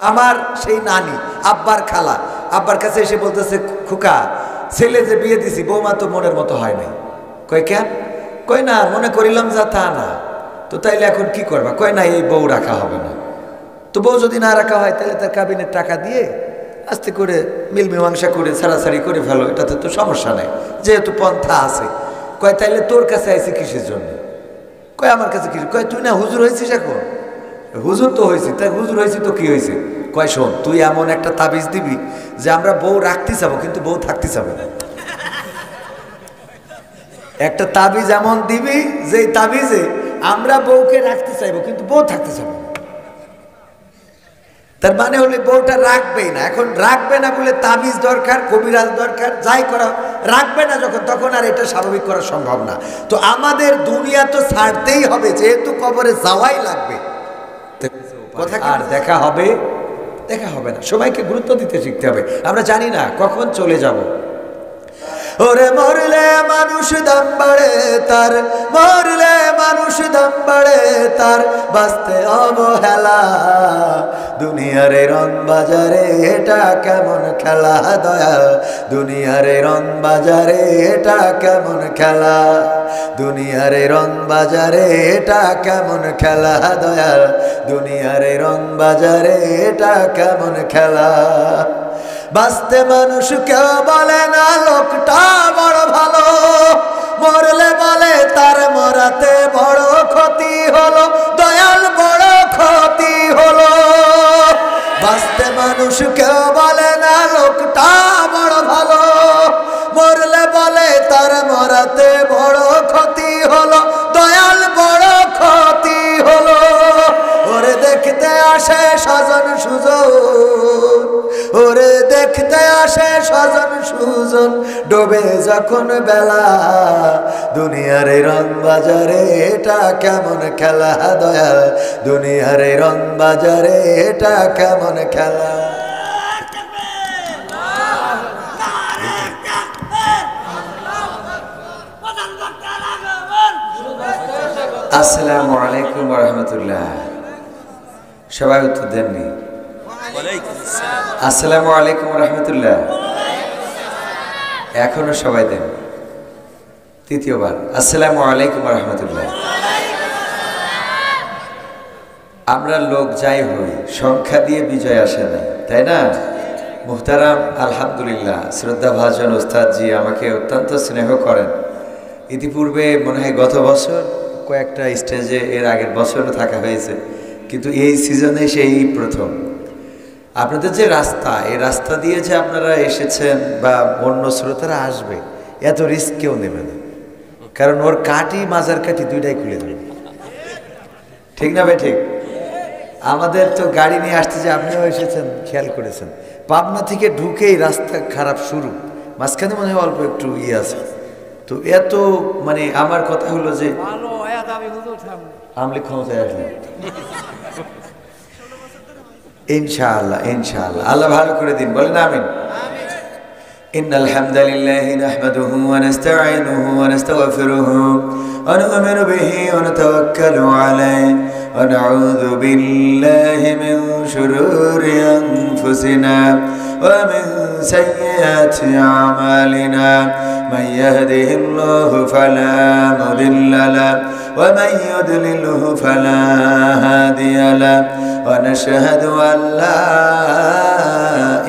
আমার সেই নানি আব্বার খালা আব্বার কাছে এসে বলতেছে, খোকা ছেলে যে বিয়ে দিছি বৌমা তো মনের মতো হয় নাই। কয় কেন? কয় না মনে করিলাম যা তা না। তো তাইলে এখন কি করবা? কয় না এই বউ রাখা হবে না। তো বউ যদি না রাখা হয় তাহলে তার কাবিনের টাকা দিয়ে আস্তে করে মিল মীমাংসা করে ছাড়াছাড়ি করে ফেলো, এটাতে তো সমস্যা নেই, যেহেতু পন্থা আছে। কয় তাইলে তোর কাছে আইছি কিসের জন্য? কয় আমার কাছে কিছু। কয় তুই না হুজুর হয়েছিস এখন? হুজুর তো হয়েছি। তাই হুজুর হয়েছি তো কি হয়েছে? কয় শোন, তুই এমন একটা তাবিজ দিবি যে আমরা বউ রাখতে চাবো কিন্তু বউ থাকতে চাবো না। একটা তাবিজ এমন দিবি যে তাবিজে আমরা বউকে রাখতে চাইবো কিন্তু বউ থাকতে চাবো না। তার মানে হলে বউটা রাখবেই না। এখন রাখবে না বলে তাবিজ দরকার, কবিরাজ দরকার, যাই করা, রাখবে না যখন, তখন আর এটা স্বাভাবিক করা সম্ভব না। তো আমাদের দুনিয়া তো ছাড়তেই হবে, যেহেতু কবরে যাওয়াই লাগবে। কথা আর দেখা হবে দেখা হবে না, সবাইকে গুরুত্ব দিতে শিখতে হবে। আমরা জানি না কখন চলে যাব। ওরে মরলে মানুষ দাম বাড়ে তার, মরলে মানুষ দাম বাড়ে তার, বাঁচতে অবহেলা। দুনিয়ারে রং বাজারে এটা কেমন খেলা দয়াল, দুনিয়ারে রং বাজারে এটা কেমন খেলা, দুনিয়ারে রং বাজারে এটা কেমন খেলা দয়াল, দুনিয়ারে রং বাজারে এটা কেমন খেলা। বাঁচতে মানুষ কেউ বলে না লোকটা বড় ভালো, মরলে বলে তার মরাতে বড় ক্ষতি হলো দয়াল, বড় ক্ষতি হলো। বাঁচতে মানুষ কেউ বলে না লোকটা বড় ভালো, মরলে বলে তার মরাতে বড় ক্ষতি হলো দয়াল, বড় ক্ষতি হলো। ওরে দেখতে আসে স্বজন সুজন, ওরে দেখতে আসে স্বজন সুজন, ডোবে যখন বেলা। দুনিয়ার রং বাজারে এটা কেমন খেলা দয়াল, দুনিয়ার রং বাজারে এটা কেমন খেলা। আসসালামু আলাইকুম ওয়া রাহমাতুল্লাহ। সবাই উত্তর দেননি? আসসালামু আলাইকুম ওয়া রাহমাতুল্লাহ। এখনো সবাই দেন। তৃতীয়বার আসসালামু আলাইকুম ওয়া রাহমাতুল্লাহ। আমরা লোক যাই হই, সংখ্যা দিয়ে বিজয় আসে না, তাই না? মুহতারাম আলহামদুলিল্লাহ, শ্রদ্ধাভাজন ওস্তাদজি আমাকে অত্যন্ত স্নেহ করেন। ইতিপূর্বে মনে হয় গত বছর কয়েকটা স্টেজে এর আগের বছরও থাকা হয়েছে, কিন্তু এই সিজনে সেই প্রথম। আপনাদের যে রাস্তা, এই রাস্তা দিয়ে যে আপনারা এসেছেন বা অন্য শ্রোতারা আসবে, এত রিস্ক কেউ নেবে না, কারণ ওর কাঠি মাজার কাঠি দুইটাই খুলে দেবে। ঠিক না ভাই? ঠিক। আমাদের তো গাড়ি নিয়ে আসতে যে আপনিও এসেছেন, খেয়াল করেছেন, পাবনা থেকে ঢুকেই রাস্তা খারাপ শুরু, মাঝখানে মনে হয় অল্প একটু ইয়ে আছে। তো এত মানে আমার কথা হলো যে আমলি ক্ষমতায় আসলে ইনশাআল্লাহ ইনশাআল্লাহ আল্লাহ ভালো করে দিন, বলেন আমিন। ইন্নাল হামদালিল্লাহি নাহমাদুহু ওয়া নাস্তাঈনুহু ওয়া নাস্তাগফিরুহু ওয়া নু'মিনু বিহি ওয়া নাতাওয়াক্কালু আলাইহি ওয়া নাউযু বিল্লাহি মিন শুরুরি আনফুসিনা ওয়া মিন সাইয়্যাতি আমালিনা। من يهده الله فلا مضل له ومن يضلله فلا هادي له ونشهد أن لا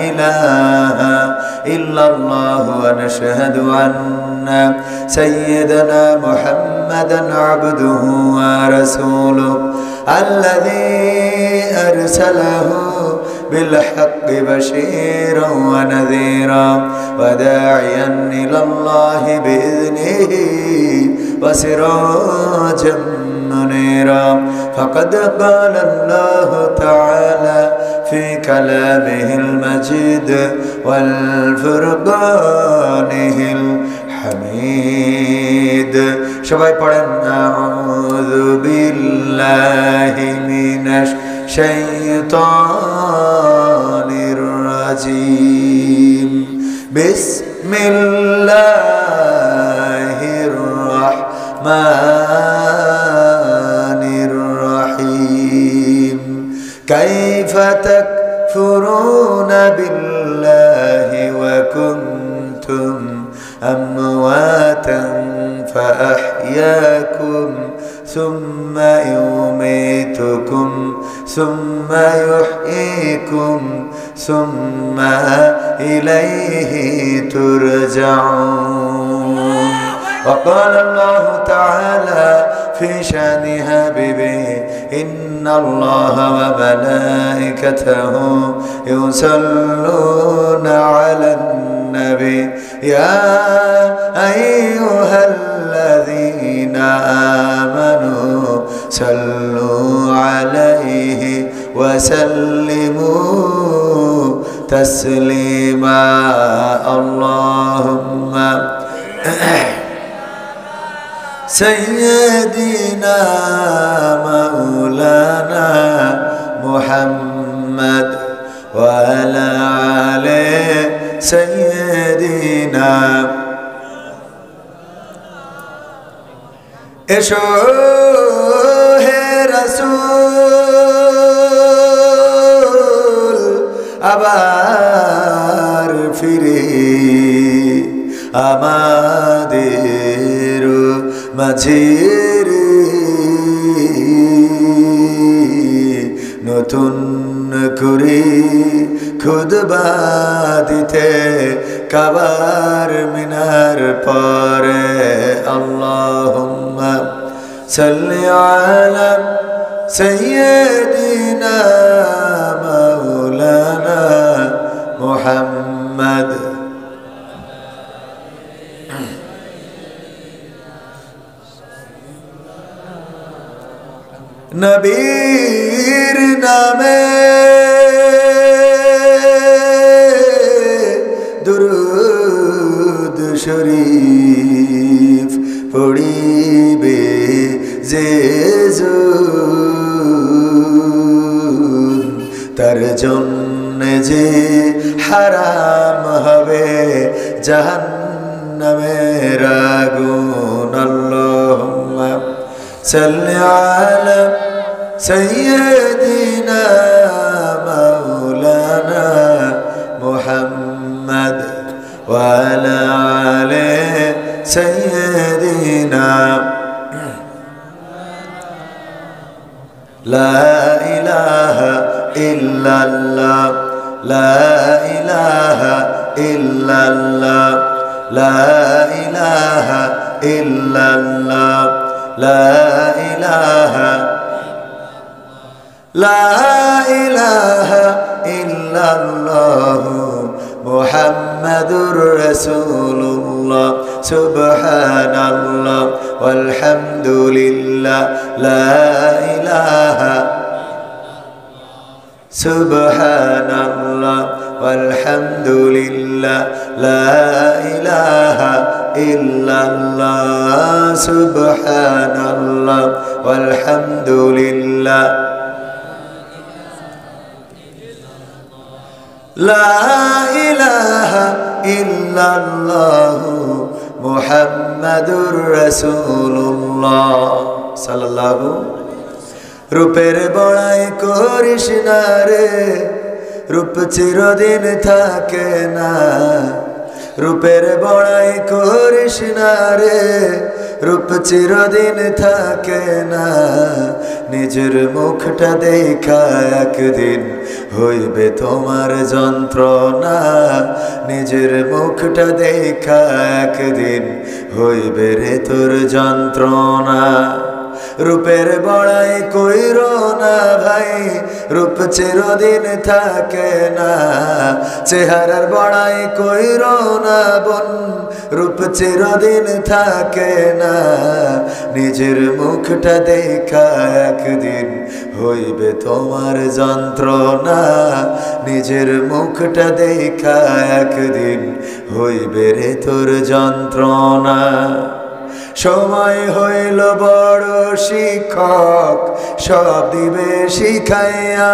إله إلا الله ونشهد أن سيدنا محمدا عبده ورسوله الذي أرسله بالحق بشيرا ونذيرا وداعيا إلى الله بإذنه وسراجا منيرا. فقد قال الله تعالى في كلامه المجيد والفرقانه الحميد. সবাই পড়েন আউযু বিল্লাহি মিনাশ শাইতানির রাজিম. বিসমিল্লাহির রাহমানির রাহিম. কাইফা تكفرون بالله وكنتم أمواتا فأحياكم ثم يميتكم ثم يحييكم ثم إليه ترجعون. وقال الله تعالى في شأن حبيبه إن الله وملائكته يصلون على النبي يا أيها الذين آمنوا صلوا عليه وسلموا تسليما. اللهم سيدنا مولانا محمد وعلى آل سيدنا এসো হে রাসূল আবার ফিরে আমাদের মাঝে নতুন করে খুতবা দিতে কাবার মিনার পরে। আল্লাহুম্মা সাল্লি আলা সাইয়্যিদিনা মাওলানা মুহাম্মদ। নবীর নামে দুরূদ শরীফ পড়িবে যে তার জন্য যে হারাম হবে জাহান্নামের আগুন। আল্লাহুম্মা সাল্লি আলা সাইয়্যিদিনা মাওলানা মুহাম্মদ ওয়া আলা আলি সাইয়্যিদিনা। লা ইলাহা ইল্লাল্লাহ লা ইলাহা ইল্লাল্লাহ লা ইলাহা ইল্লাল্লাহ লা ইলাহা ইল্লাল্লাহ মুহাম্মাদুর রাসূলুল্লাহ। সুবহানাল্লাহ ওয়ালহামদুলিল্লাহ লা ইলাহা সুবহানাল্লাহ ওয়ালহামদুলিল্লাহ লা ইলাহা ইল্লাল্লাহ সুবহানাল্লাহ ওয়ালহামদুলিল্লাহ লা ইলাহা ইল্লাল্লাহ মুহাম্মাদুর রাসূলুল্লাহ সাল্লাল্লাহু। রূপের বড়াই করিস না রে, রূপ চিরদিন থাকে না। রূপের বড়াই করিস না রে, রূপ চিরদিন থাকে না। নিজের মুখটা দেখা একদিন হইবে তোমার যন্ত্রণা। নিজের মুখটা দেখা একদিন হইবে রে তোর যন্ত্রণা। রূপের বড়াই কইরো না ভাই, রূপ চিরদিন থাকে না। চেহারার বড়াই কইরো না বোন, রূপ চিরদিন থাকে না। নিজের মুখটা দেখা একদিন হইবে তোমার যন্ত্রণা। নিজের মুখটা দেখা একদিন হইবে রে তোর যন্ত্রণা। সময় হইল বড় শিক্ষক, সব দিবে শিখাইয়া।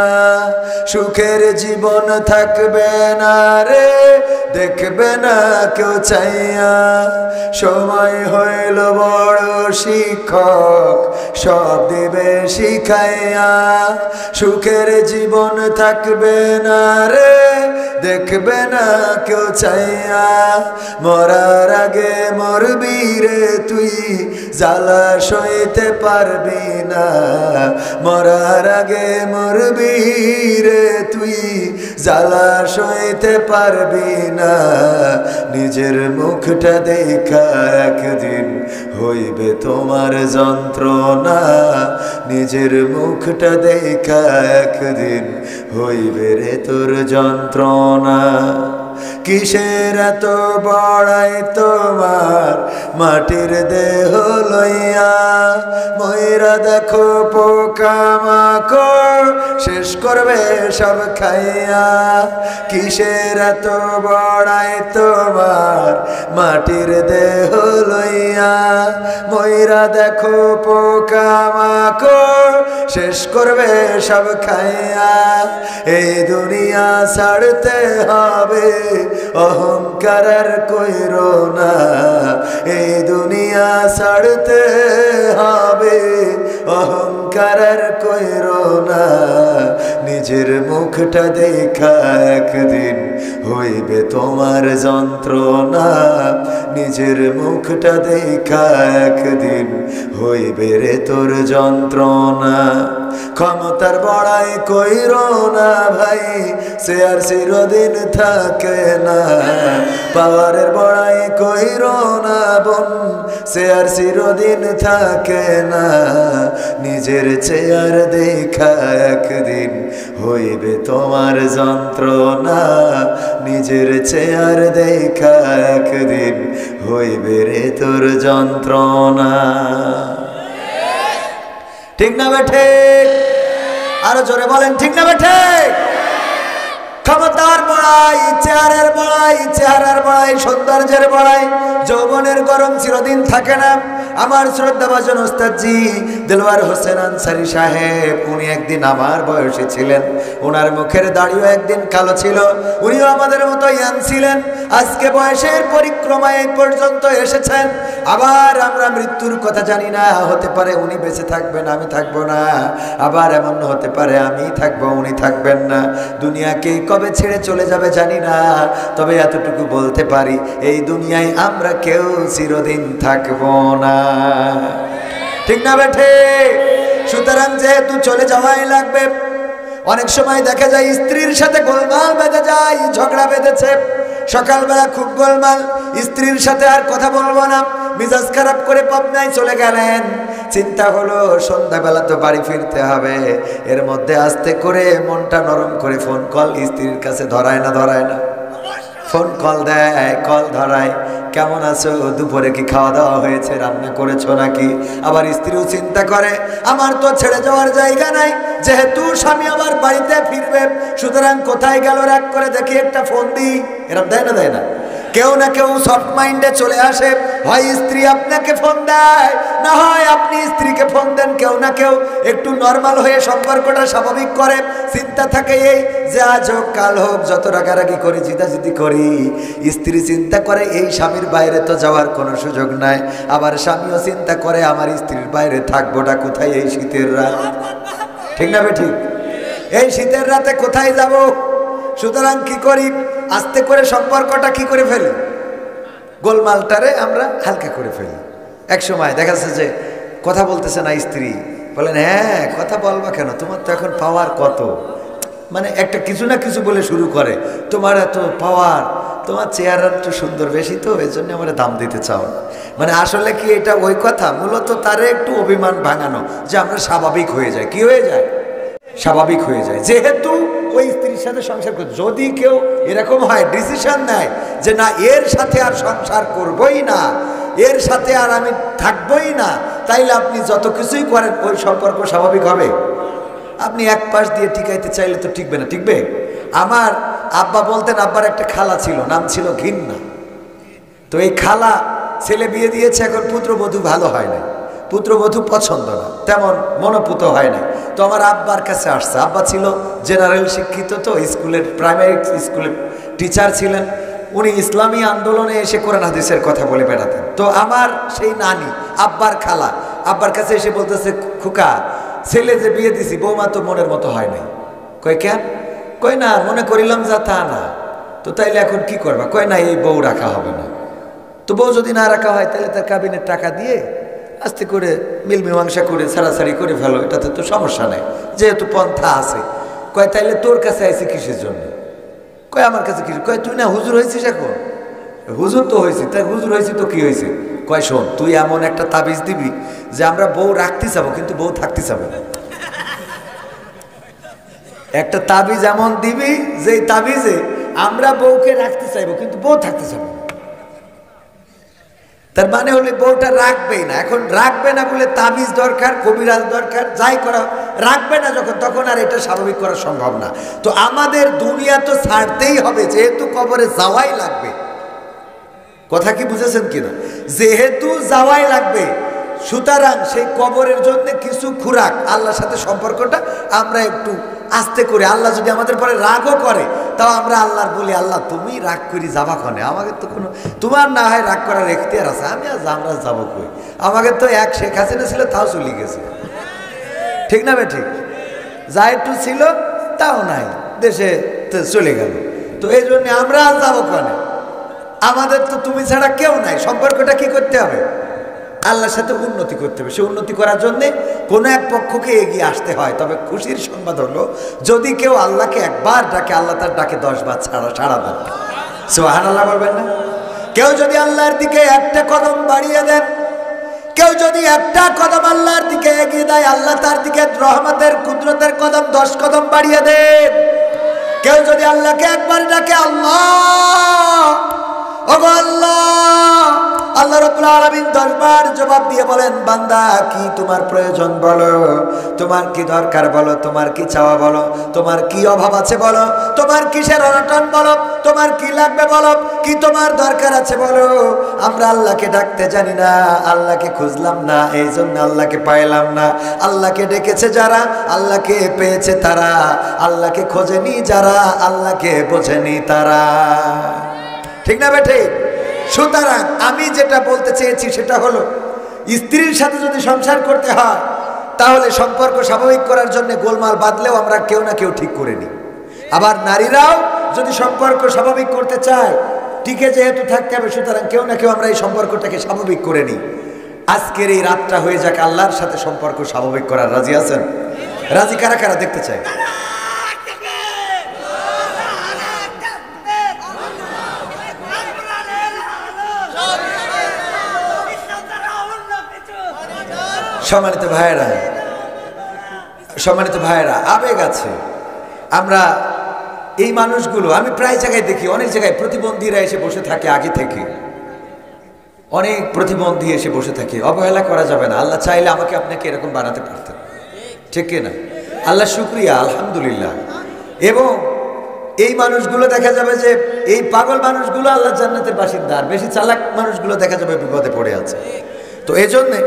সুখের জীবন থাকবে না রে, দেখবে না কেউ চাইয়া। সময় হইল বড় শিক্ষক, সব দিবে শিখাইয়া। সুখের জীবন থাকবে না রে, দেখবে না কেউ চাইয়া। মরার আগে মরবি রে তুই, জ্বালা সইতে পারবি না। মরার আগে মরবি রে তুই, জ্বালা সইতে পারবি না। নিজের মুখটা দেখা একদিন হইবে তোমার যন্ত্রণা। নিজের মুখটা দেখা একদিন হইবে রে তোর যন্ত্রণা। কিসের এত বড়াই তোমার মাটির দেহ লইয়া। ময়রা দেখো পোকামাকড় শেষ করবে সব খাইয়া। কিসের এত বড়াই তোমার মাটির দেহ লইয়া। ময়রা দেখো পোকামাকড় শেষ করবে সব খাইয়া। এই দুনিয়া ছাড়তে হবে, অহংকার আর কইরো না। এই দুনিয়া ছাড়তে হবে, অহংকার আর কইরো না। নিজের মুখটা দেখা একদিন হইবে তোমার যন্ত্রণা। নিজের মুখটা দেখা একদিন হইবে রে তোর যন্ত্রণা। ক্ষমতার বড়াই কইরো না ভাই, সে আর চিরদিন থাকে না। পাওয়ারের বড়াই কইরো না বোন, সে আর চিরদিন থাকে না। নিজের চেয়ার দেখা একদিন হইবে তোমার যন্ত্রণা। নিজের চেয়ার দেখা একদিন হইবে রে তোর যন্ত্রণা। ঠিক না বেঠে? আরো জোরে বলেন ঠিক না বেঠে? ক্ষমতার বড়াই, চেহারার বড়াই, চেহারার বড়াই, সৌন্দর্যের বড়াই, যৌবনের গরম চিরদিন থাকে না। আমার শ্রদ্ধাভাজন ওস্তাদজি দেলোয়ার হোসেন আনসারী সাহেব, উনি একদিন আমার বয়সী ছিলেন। ওনার মুখের দাড়িও একদিন কালো ছিল। উনিও আমাদের মতো ইয়াং ছিলেন। আজকে বয়সের পরিক্রমায় এই পর্যন্ত এসেছেন। আবার আমরা মৃত্যুর কথা জানি না, হতে পারে উনি বেঁচে থাকবেন, আমি থাকবো না। আবার এমন হতে পারে আমি থাকবো, উনি থাকবেন না। দুনিয়াকে কবে ছেড়ে চলে যাবে জানি না, তবে এতটুকু বলতে পারি, এই দুনিয়ায় আমরা কেউ চিরদিন থাকবো না। ঠিক না বেঠে? সুতরাং যেহেতু চলে যাওয়াই লাগবে, অনেক সময় দেখা যায় স্ত্রীর সাথে গোলমাল বেঁধে যায়, ঝগড়া বেঁধেছে। সকালবেলা খুব গোলমাল, স্ত্রীর সাথে আর কথা বলবো না, মিজাজ খারাপ করে পাবনায় চলে গেলেন। চিন্তা হলো সন্ধ্যাবেলা তো বাড়ি ফিরতে হবে, এর মধ্যে আস্তে করে মনটা নরম করে ফোন কল স্ত্রীর কাছে ধরায় না, ধরায় না। ফোন কল দেয়, কল ধরায়, কেমন আছো, দুপুরে কি খাওয়া দাওয়া হয়েছে, রান্না করেছো নাকি। আবার স্ত্রীও চিন্তা করে আমার তো ছেড়ে যাওয়ার জায়গা নাই, যেহেতু স্বামী আবার বাড়িতে ফিরবে, সুতরাং কোথায় গেল রাগ করে দেখি একটা ফোন দিই। এরকম দেয় না, দেয় না? কেউ না কেউ সফট মাইন্ডে চলে আসে, হয় স্ত্রী আপনাকে ফোন দেয়, না হয় আপনি স্ত্রীকে ফোন দেন। কেউ না কেউ একটু নর্মাল হয়ে সম্পর্কটা স্বাভাবিক করে। চিন্তা থাকে এই যে আজ হোক কাল হোক, যত রাগারাগি করি, জিদাজিদি করি, স্ত্রী চিন্তা করে এই স্বামীর বাইরে তো যাওয়ার কোনো সুযোগ নাই। আবার স্বামীও চিন্তা করে আমার স্ত্রীর বাইরে থাকবোটা কোথায় এই শীতের রাত। ঠিক না বে ঠিক? এই শীতের রাতে কোথায় যাব? সুতরাং কি করি, আস্তে করে সম্পর্কটা কি করে ফেলি, গোলমালটারে আমরা হালকা করে ফেলি। এক সময় দেখা যাচ্ছে যে কথা বলতেছে না স্ত্রী, বলেন হ্যাঁ কথা বলবা কেন, তোমার তো এখন পাওয়ার কত, মানে একটা কিছু না কিছু বলে শুরু করে, তোমার এত পাওয়ার, তোমার চেহারা একটু সুন্দর বেশি তো এই জন্য আমার দাম দিতে চাও না। মানে আসলে কি এটা ওই কথা, মূলত তারে একটু অভিমান ভাঙানো, যে আমরা স্বাভাবিক হয়ে যায়। কি হয়ে যায়? স্বাভাবিক হয়ে যায়। যেহেতু ওই স্ত্রীর সাথে সংসার করতে, যদি কেউ এরকম হয় ডিসিশন নেয় যে না এর সাথে আর সংসার করবই না, এর সাথে আর আমি থাকবই না, তাইলে আপনি যত কিছুই করেন ওই সম্পর্ক স্বাভাবিক হবে। আপনি এক পাশ দিয়ে টিকাইতে চাইলে তো টিকবে না। টিকবে? আমার আব্বা বলতেন, আব্বার একটা খালা ছিল, নাম ছিল ঘিন্না। তো এই খালা ছেলে বিয়ে দিয়েছে, এখন পুত্রবধূ ভালো হয় না, পুত্রবধূ পছন্দ না, তেমন মনোপুত হয় না। তো আমার আব্বার কাছে আসছে। আব্বা ছিল জেনারেল শিক্ষিত, তো স্কুলের প্রাইমারি স্কুলের টিচার ছিলেন উনি। ইসলামী আন্দোলনে এসে কোরআন হাদিসের কথা বলে বেড়াতেন। তো আমার সেই নানি আব্বার খালা আব্বার কাছে এসে বলতেছে, খুকা ছেলে যে বিয়ে দিছি বৌমা তো মনের মতো হয় নাই। কয় কেন? কয় না মনে করিলাম যা তা না। তো তাইলে এখন কি করবা? কয় না এই বউ রাখা হবে না। তো বউ যদি না রাখা হয় তাহলে তার কাবিনের টাকা দিয়ে আস্তে করে মিল মীমাংসা করে ছাড়াছাড়ি করে ফেলো, এটাতে তো সমস্যা নেই, যেহেতু পন্থা আছে। কয় তাইলে তোর কাছে আইসি কিসের জন্য? কয় আমার কাছে কিছু। কয় তুই না হুজুর হয়েছিস এখন? হুজুর তো হয়েছি। তাই হুজুর হয়েছি তো কি হয়েছে? কয় শোন, তুই এমন একটা তাবিজ দিবি যে আমরা বউ রাখতে চাবো কিন্তু বউ থাকতে চাবো না। একটা তাবিজ এমন দিবি যে তাবিজে আমরা বউকে রাখতে চাইবো কিন্তু বউ থাকতে চাবো না। তার মানে হলে বউটা রাখবেই না। এখন রাখবে না বলে তাবিজ দরকার, কবিরাজ দরকার, যাই করা রাখবে না যখন, তখন আর এটা স্বাভাবিক করা সম্ভব না। তো আমাদের দুনিয়া তো ছাড়তেই হবে, যেহেতু কবরে যাওয়াই লাগবে। কথা কি বুঝেছেন কিনা? যেহেতু যাওয়াই লাগবে, সুতরাং সেই কবরের জন্য কিছু খুরাক, আল্লাহর সাথে সম্পর্কটা আমরা একটু আস্তে করে, আল্লাহ যদি আমাদের পরে রাগও করে তাও আমরা আল্লাহর বলি, আল্লাহ তুমি রাগ করি যাবা ক্ষণে, আমাকে তো কোনো, তোমার না হয় রাগ করার এখতিয়ার আছে, আমরা যাবো কই? আমাকে তো এক শেখ হাসিনা ছিল তাও চলে গেছে, ঠিক না বে ঠিক? যা একটু ছিল তাও নাই, দেশে চলে গেল। তো এই জন্য আমরা যাবো ক্ষণে, আমাদের তো তুমি ছাড়া কেউ নাই। সম্পর্কটা কি করতে হবে? আল্লাহর সাথে উন্নতি করতে হবে। সে উন্নতি করার জন্যে কোনো এক পক্ষকে এগিয়ে আসতে হয়। তবে খুশির সংবাদ হলো, যদি কেউ আল্লাহকে একবার ডাকে, আল্লাহ তার ডাকে 10 বার সাড়া দেন। সুবহানাল্লাহ বলবেন না? কেউ যদি আল্লাহর দিকে একটা কদম বাড়িয়ে দেন, কেউ যদি একটা কদম আল্লাহর দিকে এগিয়ে দেয়, আল্লাহ তার দিকে রহমতের কুদরতের কদম 10 কদম বাড়িয়ে দেন। কেউ যদি আল্লাহকে একবার ডাকে, আল্লাহ, ওগো আল্লাহ, আল্লাহ রাব্বুল আলামিন 10 বার জবাব দিয়ে বলেন, বান্দা কি তোমার প্রয়োজন বলো, তোমার কি দরকার বলো, তোমার কি চাওয়া বলো, তোমার কি অভাব আছে বলো, তোমার কিসের অনটন বলো, তোমার কি লাগবে বলো, কি তোমার দরকার আছে বলো। আমরা আল্লাহকে ডাকতে জানি না, আল্লাহকে খুঁজলাম না, এই জন্য আল্লাহকে পাইলাম না। আল্লাহকে ডেকেছে যারা, আল্লাহকে পেয়েছে তারা। আল্লাহকে খোঁজেনি যারা, আল্লাহকে বোঝেনি তারা। ঠিক না বেঠে? সুতরাং আমি যেটা বলতে চেয়েছি সেটা হলো, স্ত্রীর সাথে যদি সংসার করতে হয় তাহলে সম্পর্ক স্বাভাবিক করার জন্য গোলমাল বাঁধলেও আমরা কেউ না কেউ ঠিক করে নিই। আবার নারীরাও যদি সম্পর্ক স্বাভাবিক করতে চায়, টিকে যেহেতু থাকতে হবে, সুতরাং কেউ না কেউ আমরা এই সম্পর্কটাকে স্বাভাবিক করে নিই। আজকের এই রাতটা হয়ে যাক আল্লাহর সাথে সম্পর্ক স্বাভাবিক করার। রাজি আছেন? রাজি কারা কারা দেখতে চায়? সম্মানিত ভাইয়েরা, সম্মানিত ভাইয়েরা, আবেগ আছে। আমরা এই মানুষগুলো, আমি প্রায় জায়গায় দেখি, অনেক জায়গায় প্রতিবন্ধীরা এসে বসে থাকে, আগে থেকে অনেক প্রতিবন্ধী এসে বসে থাকে। অবহেলা করা যাবে না। আল্লাহ চাইলে আমাকে আপনাকে এরকম বানাতে পারতেন, ঠিক কিনা? আল্লাহ শুকরিয়া, আলহামদুলিল্লাহ। এবং এই মানুষগুলো দেখা যাবে যে, এই পাগল মানুষগুলো আল্লাহ জান্নাতের বাসিন্দা, আর বেশি চালাক মানুষগুলো দেখা যাবে বিপদে পড়ে আছে। তো এই জন্যে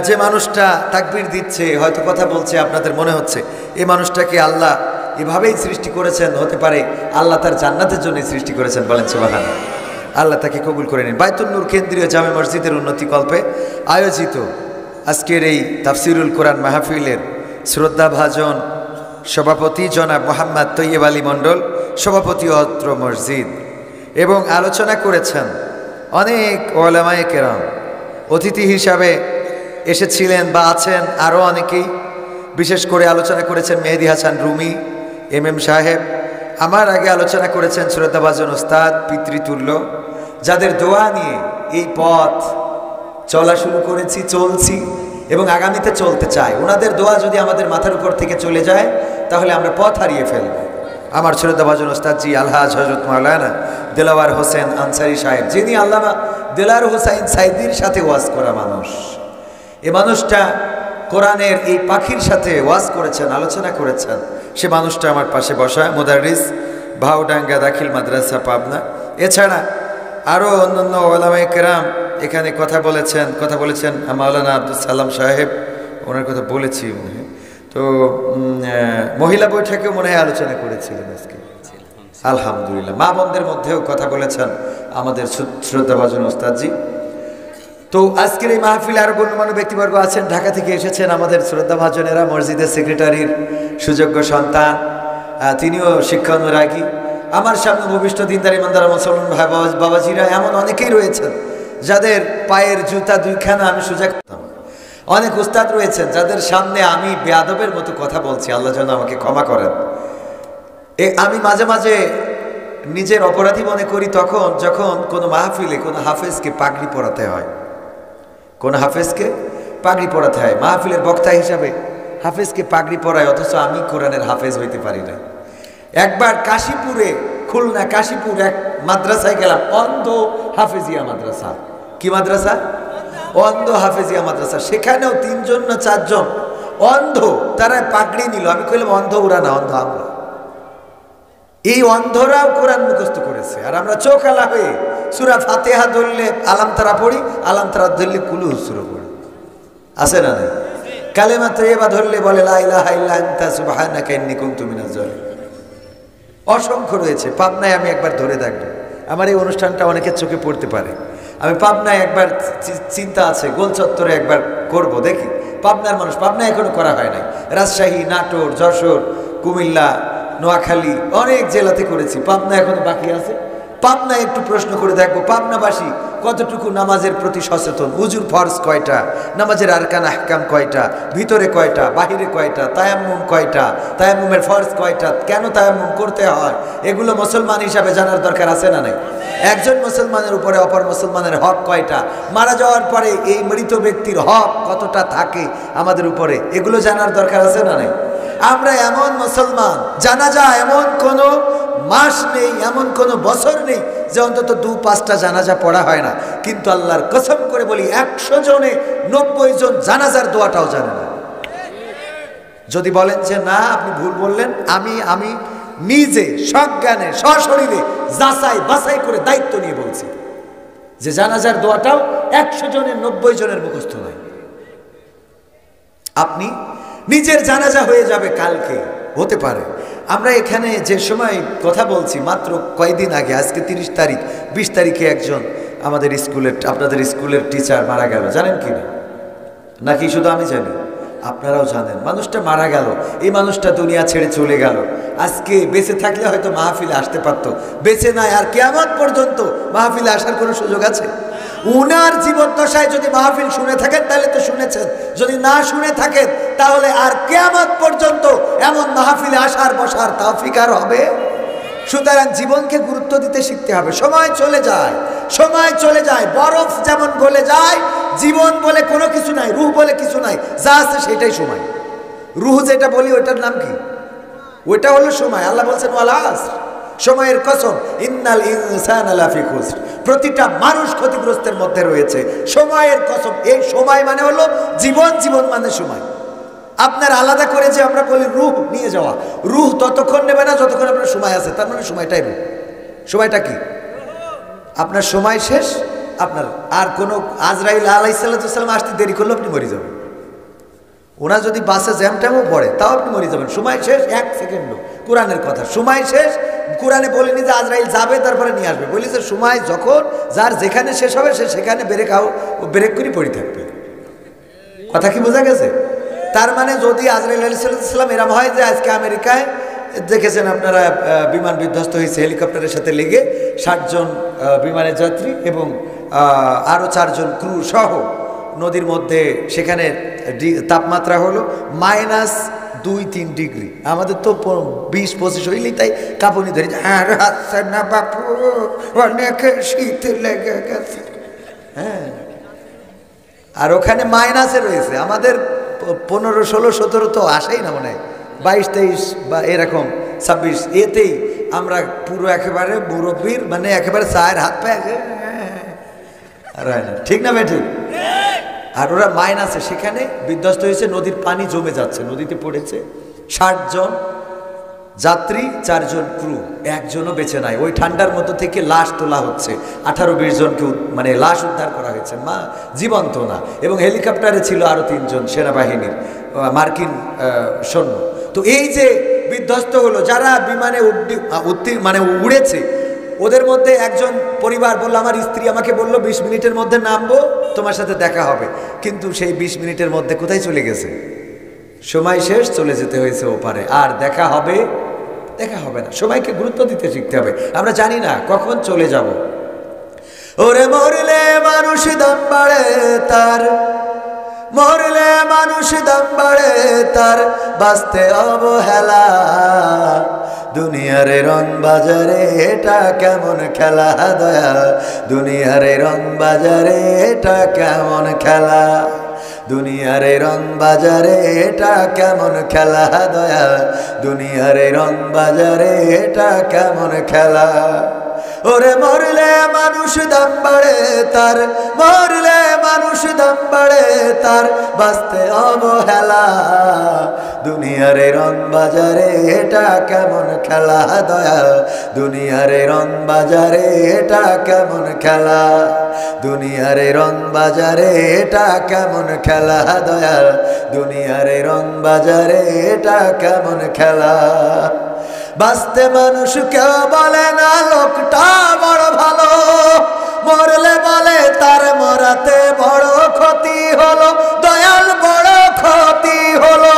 যে মানুষটা তাকবীর দিচ্ছে, হয়তো কথা বলছে, আপনাদের মনে হচ্ছে এই মানুষটাকে আল্লাহ এভাবেই সৃষ্টি করেছেন, হতে পারে আল্লাহ তার জান্নাতের জন্য সৃষ্টি করেছেন। বলেন সুবহানাল্লাহ। আল্লাহ তাকে কবুল করে নিন। বায়তুন নূর কেন্দ্রীয় জামে মসজিদের উন্নতিকল্পে আয়োজিত আজকের এই তাফসিরুল কোরআন মাহফিলের শ্রদ্ধাভাজন সভাপতি জনাব মোহাম্মদ তৈয়ব আলী মণ্ডল, সভাপতি অত্র মসজিদ, এবং আলোচনা করেছেন অনেক ওলামায়ে কেরাম। অতিথি হিসাবে এসেছিলেন বা আছেন আরও অনেকেই। বিশেষ করে আলোচনা করেছেন মেহেদি হাসান রুমি এমএম সাহেব। আমার আগে আলোচনা করেছেন শ্রদ্ধাভাজন ওস্তাদ পিতৃতুল্য, যাদের দোয়া নিয়ে এই পথ চলা শুরু করেছি, চলছি এবং আগামীতে চলতে চাই। ওনাদের দোয়া যদি আমাদের মাথার উপর থেকে চলে যায় তাহলে আমরা পথ হারিয়ে ফেলব। আমার শ্রদ্ধাভাজন ওস্তাদজি আলহাজ হযরত মাওলানা দেলাওয়ার হোসেন আনসারী সাহেব, যিনি আল্লামা দেলাওয়ার হোসাইন সাইদির সাথে ওয়াজ করা মানুষ। এ মানুষটা কোরআনের এই পাখির সাথে ওয়াজ করেছেন, আলোচনা করেছেন। সে মানুষটা আমার পাশে বসা, মুদাররিস, ভাওডাঙ্গা দাখিল মাদ্রাসা, পাবনা। এছাড়া আরও অন্যান্য ওলামায়ে কেরাম এখানে কথা বলেছেন মাওলানা আব্দুল সালাম সাহেব, ওনার কথা বলেছি মনে হয়। তো মহিলা বৈঠকেও মনে হয় আলোচনা করেছিলেন আজকে, আলহামদুলিল্লাহ। মা বোনদের মধ্যেও কথা বলেছেন আমাদের শ্রদ্ধাভাজন ওস্তাদজি। তো আজকের এই মাহফিলে আরো গণ্যমান্য ব্যক্তিবর্গ আছেন, ঢাকা থেকে এসেছেন আমাদের শ্রদ্ধাভাজনেরা, মসজিদের সেক্রেটারির সুযোগ্য সন্তান, তিনিও শিক্ষা অনুরাগী। আমার সামনে ভবিষ্ঠ দিনদার ইমানদার মুসলমান ভাই বাবাজিরা এমন অনেকেই রয়েছেন যাদের পায়ের জুতা দুইখানা আমি সোজা করতাম। অনেক উস্তাদ রয়েছেন যাদের সামনে আমি বেয়াদবের মতো কথা বলছি, আল্লাহ যেন আমাকে ক্ষমা করেন। আমি মাঝে মাঝে নিজের অপরাধী মনে করি তখন যখন কোনো মাহফিলে কোনো হাফেজকে পাগড়ি পরাতে হয়, কোন হাফেজকে পাগড়ি পরাতে হয়, মাহফিলের বক্তা হিসাবে হাফেজকে পাগড়ি পরায়, অথচ আমি কোরআনের হাফেজ হইতে পারি না। একবার কাশীপুরে, খুলনা কাশীপুর এক মাদ্রাসায় গেলাম, অন্ধ হাফেজিয়া মাদ্রাসা। কি মাদ্রাসা? অন্ধ হাফেজিয়া মাদ্রাসা। সেখানেও 3 জন না 4 জন অন্ধ, তারা পাগড়ি নিল। আমি কইলাম অন্ধ ওরা না, অন্ধ আমরা। এই অন্ধরাও কোরআন মুখস্থ করেছে, আর আমরা চোখ আলা হয়ে সূরা ফাতিহা ধরলে আলাম তারা পড়ি, আলাম তারা ধরলে কুলু সূরা পড়ি। আছে না নাই? কালেমা তাইয়্যিবা ধরলে বলে লা ইলাহা ইল্লা আনতা সুবহানাকা ইন্নী কুনতু মিনাজ জালিমিন। অসংখ্য রয়েছে। পাবনায় আমি একবার ধরে থাকবো, আমার এই অনুষ্ঠানটা অনেকের চোখে পড়তে পারে। আমি পাবনায় একবার চিন্তা আছে, গোল চত্বরে একবার করব, দেখি। পাবনার মানুষ, পাবনায় এখনো করা হয় নাই। রাজশাহী, নাটোর, যশোর, কুমিল্লা, নোয়াখালী অনেক জেলাতে করেছি, পাবনা এখনো বাকি আছে। পাবনা একটু প্রশ্ন করে দেখবো পাবনাবাসী কতটুকু নামাজের প্রতি সচেতন, উজুর ফরজ কয়টা, নামাজের আরকান আহকাম কয়টা, ভিতরে কয়টা, বাহিরে কয়টা, তায়াম্মুম কয়টা, তায়াম্মুমের ফরজ কয়টা, কেন তায়াম্মুম করতে হয়, এগুলো মুসলমান হিসাবে জানার দরকার আছে না নাই? একজন মুসলমানের উপরে অপর মুসলমানের হক কয়টা, মারা যাওয়ার পরে এই মৃত ব্যক্তির হক কতটা থাকে আমাদের উপরে, এগুলো জানার দরকার আছে না নাই? আমরা এমন মুসলমান, জানাজা এমন কোনো মাস নেই, এমন কোনো বছর নেই যে অন্তত 2-5টা জানাজা পড়া হয় না। কিন্তু আল্লাহর কসম করে বলি 100 জনে 90 জন জানাজার দোয়াটাও জানে না। যদি বলেন যে না আপনি ভুল বললেন, আমি নিজে সজ্ঞানে সশরীরে যাচাই বাছাই করে দায়িত্ব নিয়ে বলছি যে জানাজার দোয়াটাও 100 জনের 90 জনের মুখস্থ নয়। আপনি নিজের জানাজা হয়ে যাবে কালকে, হতে পারে। আমরা এখানে যে সময় কথা বলছি মাত্র কয়েকদিন আগে, আজকে 30 তারিখ, 20 তারিখে একজন আমাদের স্কুলের, আপনাদের স্কুলের টিচার মারা গেল। জানেন কি না? নাকি শুধু আমি জানি? আপনারাও জানেন। মানুষটা মারা গেল, এই মানুষটা দুনিয়া ছেড়ে চলে গেল। আজকে বেঁচে থাকলে হয়তো মাহফিলে আসতে পারতো, বেঁচে নাই। আর কিয়ামত পর্যন্ত মাহফিলে আসার কোনো সুযোগ আছে? উনার জীবদ্দশায় যদি মাহফিল শুনে থাকেন তাহলে তো শুনেছেন, যদি না শুনে থাকেন তাহলে আর কিয়ামত পর্যন্ত এমন মাহফিলে আসার বসার তৌফিক আর হবে? সুতরাং জীবনকে গুরুত্ব দিতে শিখতে হবে। সময় চলে যায়, সময় চলে যায়, বরফ যেমন গলে যায়, জীবন বলে কোনো কিছু নাই, রূহ বলে কিছু নাই, যা আছে সেটাই সময়। রূহ যেটা বলি ওটার নাম কি? ওইটা হলো সময়। আল্লাহ বলছেন ওয়াল আসর, সময়ের কসম, ইন্নাল ইনসানা লাফি খুসর, প্রতিটা মানুষ ক্ষতিগ্রস্তের মধ্যে রয়েছে। সময়ের কসম, এই সময় মানে হলো জীবন, জীবন মানে সময়। আপনার আলাদা করে যে আমরা বলি রূহ নিয়ে যাওয়া, রূহ ততক্ষণ নেবে না যতক্ষণ আপনার সময় আছে, তার মানে সময়টাই রূহ। সময়টা কি? আপনার সময় শেষ, আপনার আর কোনো আজরাইল আলাইহিস সালাম আসতে দেরি করলে আপনি মরে যাবেন। ওরা যদি বাসে জ্যাম ট্যামও পড়ে তাও আপনি মরে যাবেন। সময় শেষ 1 সেকেন্ডও, কোরআনের কথা। সময় শেষ, কোরআনে বলেনি যে আজরাইল যাবে তারপরে নিয়ে আসবে, বলেছে সময় যখন যার যেখানে শেষ হবে সে সেখানে ব্রেক করে পড়ে থাকবে। কথা কি বোঝা গেছে? তার মানে যদি আজরাইল আলাইহিস সালাম এরম হয় যে আজকে আমেরিকায় দেখেছেন আপনারা বিমান বিধ্বস্ত হয়েছে হেলিকপ্টারের সাথে লেগে, 60 জন বিমানের যাত্রী এবং আরও 4 জন ক্রু সহ নদীর মধ্যে, সেখানে তাপমাত্রা হলো -2-3 ডিগ্রি। আমাদের তো 20-25 হইলেই তাই কাঁপুনি ধরে, না বাপু অনেক শীত লেগে গেছে। হ্যাঁ, আর ওখানে মাইনাসে রয়েছে। আমাদের 15, 16, 17 তো আসাই না, মনে হয় 22, 23 বা এরকম 26, এতেই আমরা পুরো একেবারে মুরব্বীর মানে একেবারে চায়ের হাত পায়ে আর হয় না। ঠিক না ভাই? ঠিক। আর ওরা মাইনাসে সেখানে বিধ্বস্ত হয়েছে, নদীর পানি জমে যাচ্ছে, নদীতে পড়েছে। 60 জন যাত্রী 4 জন ক্রু, একজনও বেঁচে নাই। ওই ঠান্ডার মধ্যে থেকে লাশ তোলা হচ্ছে, 18-20 জনকে মানে লাশ উদ্ধার করা হয়েছে, মা জীবন্ত না। এবং হেলিকপ্টারে ছিল আরও 3 জন সেনাবাহিনীর মার্কিন সৈন্য। তো এই যে বিধ্বস্ত হলো, যারা বিমানে মানে উড়েছে, ওদের মধ্যে একজন পরিবার বলল, আমার স্ত্রী আমাকে বলল 20 মিনিটের মধ্যে নামবো, তোমার সাথে দেখা হবে। কিন্তু সেই 20 মিনিটের মধ্যে কোথায় চলে গেছে? সময় শেষ, চলে যেতে হয়েছে ওপারে। আর দেখা হবে না। সময়কে গুরুত্ব দিতে শিখতে হবে। আমরা জানি না কখন চলে যাব। ওরে মরলে মানুষ দাম বাড়ে তার, মরলে মানুষ দাম বাড়ে তার, বাঁচতে অবহেলা। দুনিয়ারে রং বাজারে এটা কেমন খেলা দয়া, দুনিয়ারে রং বাজারে এটা কেমন খেলা, দুনিয়ারে রং বাজারে এটা কেমন খেলা দয়া, দুনিয়ারে রং বাজারে এটা কেমন খেলা। ওরে মরলে মানুষ দাম বাড়ে তার, মরলে মানুষ দাম বাড়ে তার, বাঁচতে অবহেলা। দুনিয়ারে রং বাজারে এটা কেমন খেলা দয়া, দুনিয়ারে রং বাজারে এটা কেমন খেলা, দুনিয়ারে রং বাজারে এটা কেমন খেলা দয়া, দুনিয়ারে রং বাজারে এটা কেমন খেলা। বাঁচতে মানুষ কেউ বলে না লোকটা বড় ভালো, মরলে বলে তার মরাতে বড় ক্ষতি হলো, দয়াল বড় ক্ষতি হলো।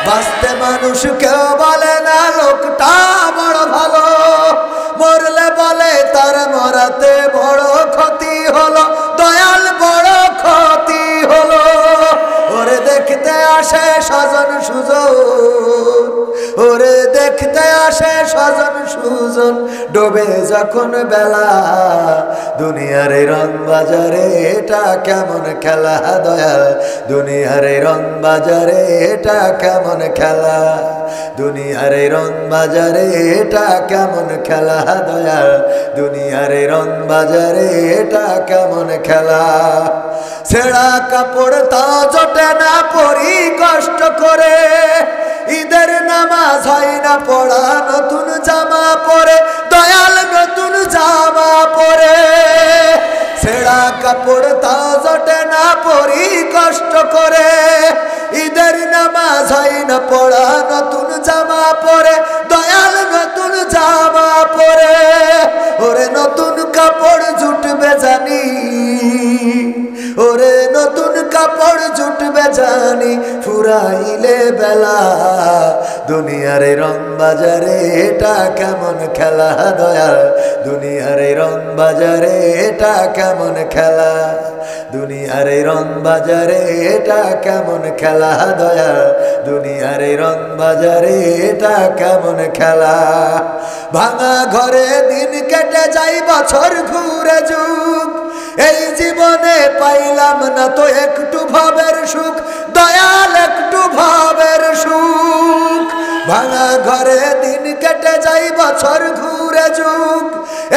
বাঁচতে মানুষ কেউ বলে না লোকটা বড় ভালো, মরলে বলে তার মরাতে বড় ক্ষতি হলো, দয়াল বড় ক্ষতি হলো। ওরে দেখতে আসে স্বজন সুজন, ওরে দেখতে আসে স্বজন সুজন, ডোবে যখন বেলা। দুনিয়ারে রং বাজারে এটা কেমন খেলা দয়া, দুনিয়ারে রং বাজারে এটা কেমন খেলা, দুনিয়ারে রং বাজারে এটা কেমন খেলা দয়া, দুনিয়ারে রং বাজারে এটা কেমন খেলা। ছেঁড়া কাপড় তা জোটে না পরি কষ্ট করে, ঈদের নামাজ হয় না পড়া, নতুন জামা পরে দয়াল নতুন জামা পরে। ছেঁড়া কাপড় তা জোটে না পরি কষ্ট করে, ঈদের নামাজ হয় না পড়া, নতুন জামা পরে দয়াল নতুন জামা পরে। ওরে নতুন কাপড় জুটবে জানি, ওরে নতুন কাপড় জুটবে জানি, ফুরাইলে বেলা। দুনিয়ারে রং বাজারে এটা কেমন খেলা দয়া, দুনিয়ারে রং বাজারে এটা কেমন খেলা, দুনিয়ারে রং বাজারে এটা কেমন খেলা দয়া, দুনিয়ারে রং বাজারে এটা কেমন খেলা। ভাঙা ঘরে দিন কেটে যাই, বছর ঘুরে যুগ, এই জীবনে পাইলাম না তো একটু ভাবের সুখ, দয়াল একটু ভাবের সুখ। ভাঙা ঘরে দিন কেটে যাই, বছর ঘুরে যুগ,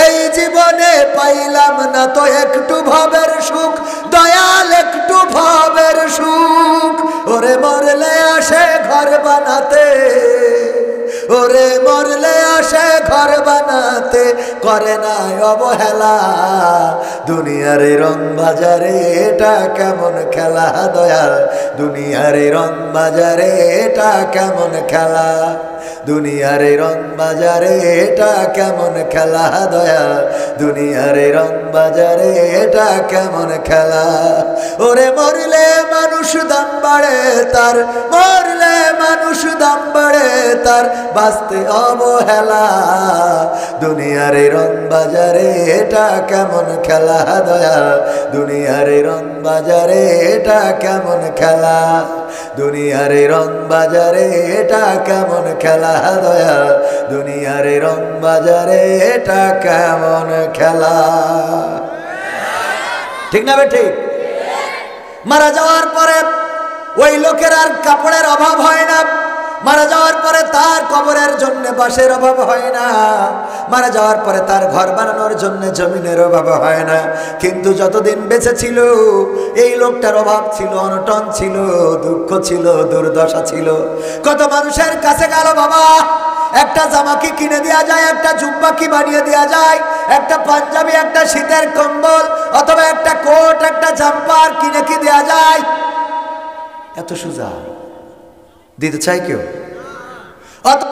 এই জীবনে পাইলাম না তো একটু ভাবের সুখ, দয়াল একটু ভাবের সুখ। ওরে মরলে আসে ঘর বানাতে, ওরে মরলে আসে ঘর বানাতে, করে না অবহেলা। দুনিয়ারে রং বাজারে এটা কেমন খেলা দয়াল, দুনিয়ারে রং বাজারে এটা কেমন খেলা, দুনিয়ারে রং বাজারে এটা কেমন খেলা দয়াল, দুনিয়ারে রং বাজারে এটা কেমন খেলা। ওরে মরলে মানুষ দাম বাড়ে তার, মরলে মানুষ দাম বাড়ে তার, বাঁচতে অবহেলা। দুনিয়ারে রং বাজারে এটা কেমন খেলা দয়াল, দুনিয়ারে রং বাজারে এটা কেমন খেলা, দুনিয়ারে রং বাজারে এটা কেমন খেলা দয়াল, দুনিয়ারে রং বাজারে এটা কেমন খেলা। ঠিক না বে ঠিক? মারা যাওয়ার পরে ওই লোকের আর কাপড়ের অভাব হয় না, মারা যাওয়ার পরে তার তার কবরের জন্য বাঁশের অভাব হয় না, মারা যাওয়ার পরে তার ঘর বানানোর জন্য জমিনের অভাব হয় না। কিন্তু যতদিন বেঁচে ছিল এই লোকটার অভাব ছিল, অনটন ছিল, দুঃখ ছিল, দুর্দশা ছিল। কত মানুষের কাছে গেল, বাবা একটা জামা কি কিনে দেওয়া যায়, একটা জুব্বা কি বানিয়ে দেওয়া যায়, একটা পাঞ্জাবি, একটা শীতের কম্বল অথবা একটা কোট, একটা জাম্পার কিনে কি দেওয়া যায়? এত সোজা দিতে চাই কেউ?